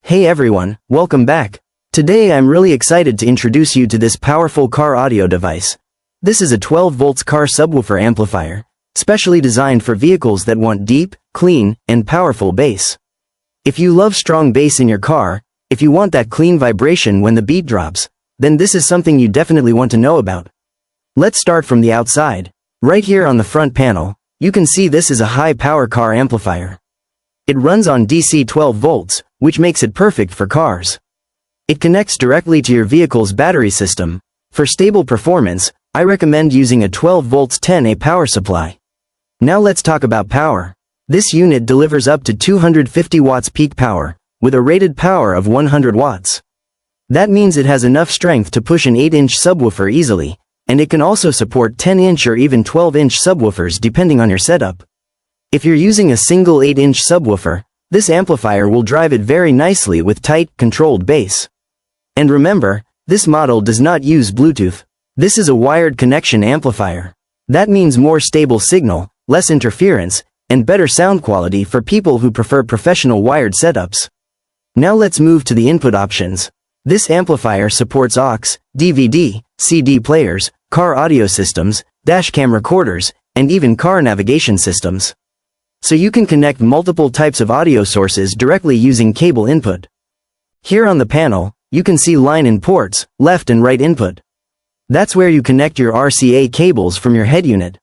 Hey everyone, welcome back. Today I'm really excited to introduce you to this powerful car audio device. This is a 12 volts car subwoofer amplifier, specially designed for vehicles that want deep, clean, and powerful bass. If you love strong bass in your car, if you want that clean vibration when the beat drops, then this is something you definitely want to know about. Let's start from the outside. Right here on the front panel, you can see this is a high-power car amplifier. It runs on DC 12 volts, which makes it perfect for cars. It connects directly to your vehicle's battery system. For stable performance, I recommend using a 12 volts 10A power supply. Now let's talk about power. This unit delivers up to 250 watts peak power, with a rated power of 100 watts. That means it has enough strength to push an 8-inch subwoofer easily, and it can also support 10-inch or even 12-inch subwoofers depending on your setup. If you're using a single 8-inch subwoofer, this amplifier will drive it very nicely with tight, controlled bass. And remember, this model does not use Bluetooth. This is a wired connection amplifier. That means more stable signal, less interference, and better sound quality for people who prefer professional wired setups. Now let's move to the input options. This amplifier supports aux, DVD, CD players, car audio systems, dashcam recorders, and even car navigation systems. So you can connect multiple types of audio sources directly using cable input. Here on the panel, you can see line-in ports, left and right input. That's where you connect your RCA cables from your head unit.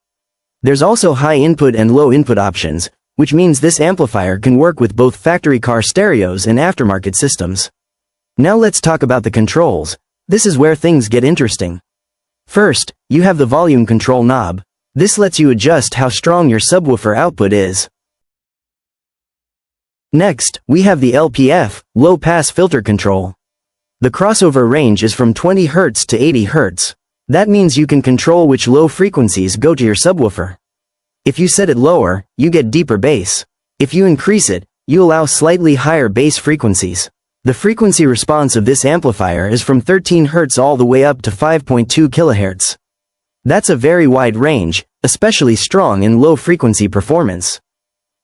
There's also high input and low input options, which means this amplifier can work with both factory car stereos and aftermarket systems. Now let's talk about the controls. This is where things get interesting. First, you have the volume control knob. This lets you adjust how strong your subwoofer output is. Next, we have the LPF, low-pass filter control. The crossover range is from 20 Hz to 80 Hz. That means you can control which low frequencies go to your subwoofer. If you set it lower, you get deeper bass. If you increase it, you allow slightly higher bass frequencies. The frequency response of this amplifier is from 13 Hz all the way up to 5.2 kHz. That's a very wide range, especially strong in low-frequency performance.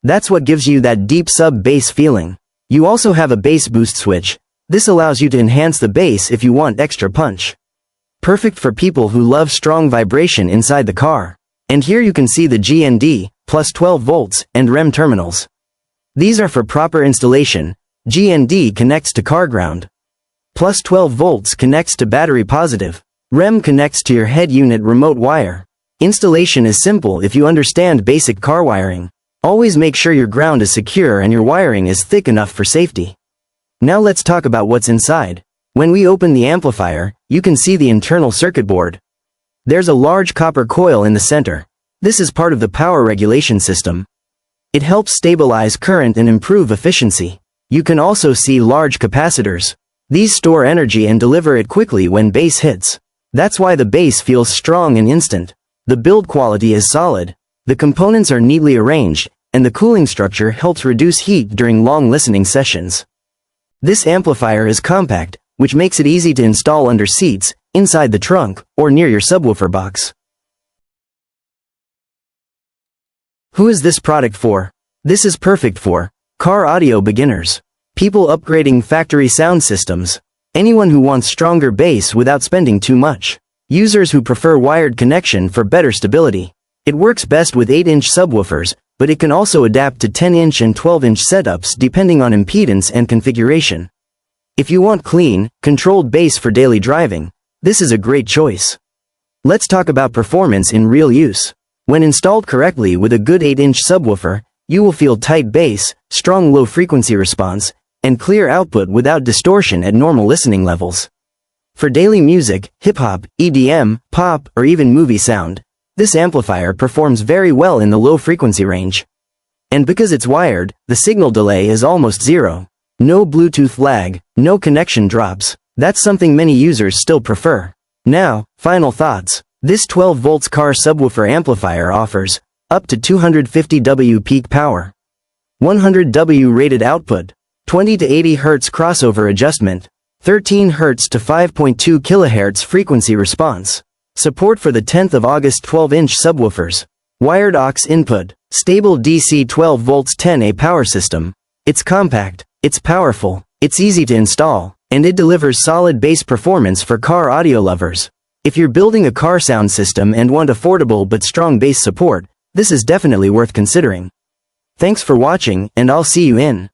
That's what gives you that deep sub-bass feeling. You also have a bass boost switch. This allows you to enhance the bass if you want extra punch. Perfect for people who love strong vibration inside the car. And here you can see the GND, plus 12 volts, and REM terminals. These are for proper installation. GND connects to car ground. Plus 12 volts connects to battery positive. REM connects to your head unit remote wire. Installation is simple if you understand basic car wiring. Always make sure your ground is secure and your wiring is thick enough for safety. Now let's talk about what's inside. When we open the amplifier, you can see the internal circuit board. There's a large copper coil in the center. This is part of the power regulation system. It helps stabilize current and improve efficiency. You can also see large capacitors. These store energy and deliver it quickly when bass hits. That's why the bass feels strong and instant. The build quality is solid. The components are neatly arranged, and the cooling structure helps reduce heat during long listening sessions. This amplifier is compact, which makes it easy to install under seats, inside the trunk, or near your subwoofer box. Who is this product for? This is perfect for car audio beginners, people upgrading factory sound systems, anyone who wants stronger bass without spending too much, users who prefer wired connection for better stability. It works best with 8-inch subwoofers, but it can also adapt to 10-inch and 12-inch setups depending on impedance and configuration. If you want clean, controlled bass for daily driving, this is a great choice. Let's talk about performance in real use. When installed correctly with a good 8-inch subwoofer, you will feel tight bass, strong low-frequency response, and clear output without distortion at normal listening levels. For daily music, hip-hop, EDM, pop, or even movie sound, this amplifier performs very well in the low-frequency range. And because it's wired, the signal delay is almost zero. No Bluetooth lag, no connection drops. That's something many users still prefer. Now, final thoughts. This 12 volts car subwoofer amplifier offers up to 250 W peak power, 100 W rated output, 20 to 80 Hz crossover adjustment, 13 Hz to 5.2 kHz frequency response, support for the 10th of August 12-inch subwoofers, wired aux input, stable DC 12 volts 10A power system. It's compact, it's powerful, It's easy to install, and it delivers solid bass performance for car audio lovers. If you're building a car sound system and want affordable but strong bass support, this is definitely worth considering. Thanks for watching, and I'll see you in.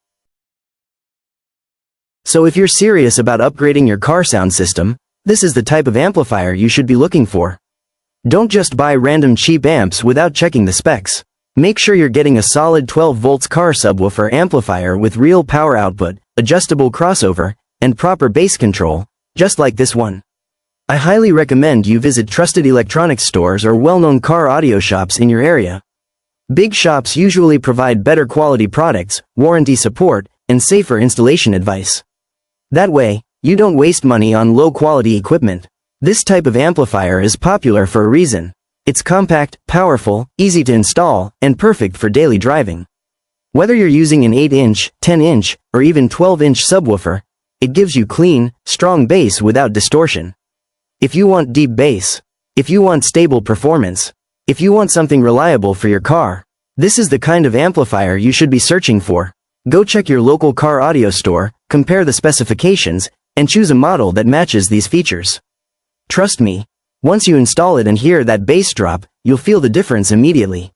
So if you're serious about upgrading your car sound system, this is the type of amplifier you should be looking for. Don't just buy random cheap amps without checking the specs. Make sure you're getting a solid 12 volts car subwoofer amplifier with real power output, adjustable crossover, and proper bass control, just like this one. I highly recommend you visit trusted electronics stores or well-known car audio shops in your area. Big shops usually provide better quality products, warranty support, and safer installation advice. That way, you don't waste money on low-quality equipment. This type of amplifier is popular for a reason. It's compact, powerful, easy to install, and perfect for daily driving. Whether you're using an 8-inch, 10-inch, or even 12-inch subwoofer, it gives you clean, strong bass without distortion. If you want deep bass, if you want stable performance, if you want something reliable for your car, this is the kind of amplifier you should be searching for. Go check your local car audio store, compare the specifications, and choose a model that matches these features. Trust me, once you install it and hear that bass drop, you'll feel the difference immediately.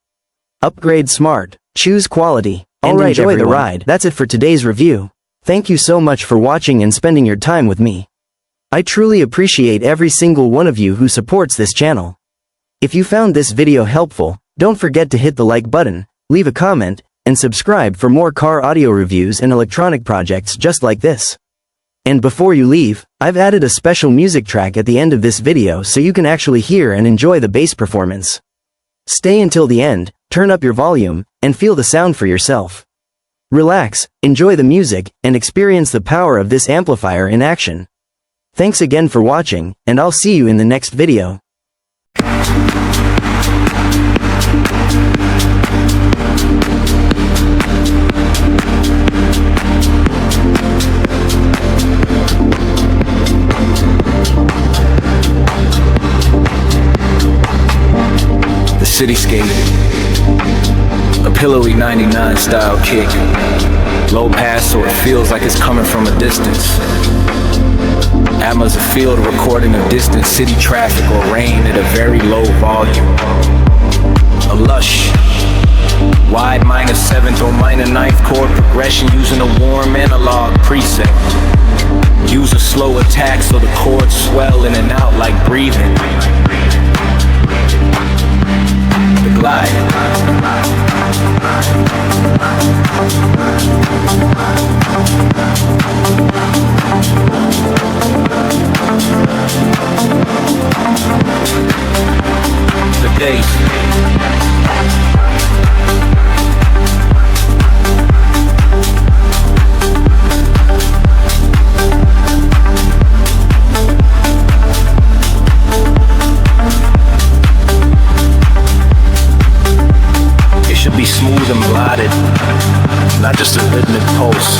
Upgrade smart, choose quality, and enjoy the ride. That's it for today's review. Thank you so much for watching and spending your time with me. I truly appreciate every single one of you who supports this channel. If you found this video helpful, don't forget to hit the like button, leave a comment, and subscribe for more car audio reviews and electronic projects just like this. And before you leave, I've added a special music track at the end of this video so you can actually hear and enjoy the bass performance. Stay until the end, turn up your volume, and feel the sound for yourself. Relax, enjoy the music, and experience the power of this amplifier in action. Thanks again for watching, and I'll see you in the next video. The cityscape, a pillowy 99 style kick, low pass so it feels like it's coming from a distance. Atma's a field recording of distant city traffic or rain at a very low volume. A lush, wide minor 7th or minor 9th chord progression using a warm analog preset. Use a slow attack so the chords swell in and out like breathing. The glide. The days. Be smooth and blotted, not just a rhythmic pulse.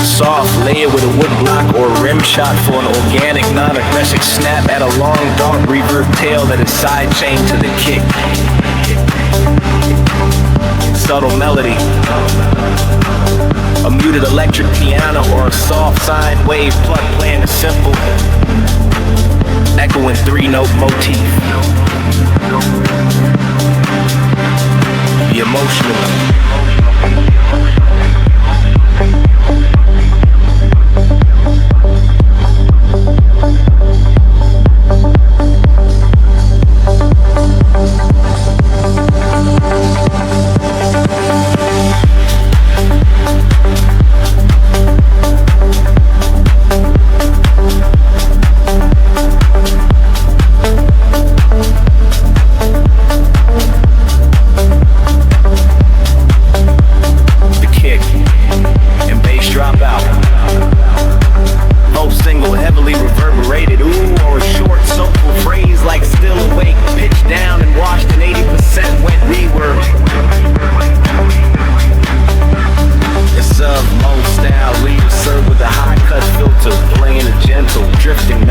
Soft, layer with a wood block or a rim shot for an organic, non-aggressive snap at a long, dark reverb tail that is sidechained to the kick. Subtle melody, a muted electric piano or a soft sine wave pluck playing a simple, echoing 3-note motif. Be emotional. Drifting